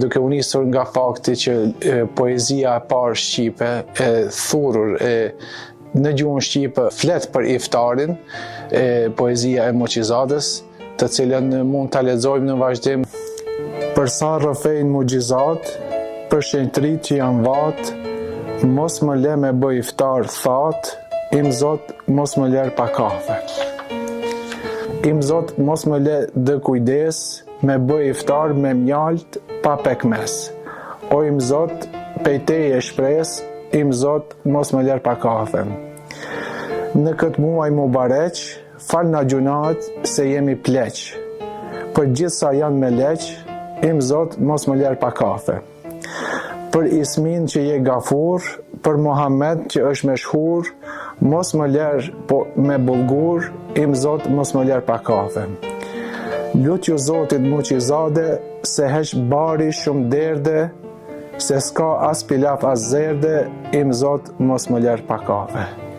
duke u nisur nga fakti që poezia e parë shqipe e thurur në gjuhën shqipe flet për iftarin, poezia e Muqizadës, të cilën mund ta lexojmë në vazhdim. Për sa rrëfejnë mugjizat, për shenjtrit që janë vat, mos më le me bëj iftar that, im Zot mos më ler pa kafe. Im Zot mos më le dë kujdes, me bëj iftar me mjalt pa pekmes. O im Zot, pejteje shpres, im Zot mos më ler pa kafe. Në këtë muaj mubareq, fal na gjunat se jemi pleq. Për gjithë sa janë me leq, im Zot mos më ler pa kafe. Për Ismin që je gafur, për Muhammed që është me shhur, mos më ler me bulgur, im Zot mos më ler pa kafe. Lutju Zotit Muqizade, se heq bari shumë derde, se s'ka as pilaf as zerde, im Zot mos më ler pa kafe.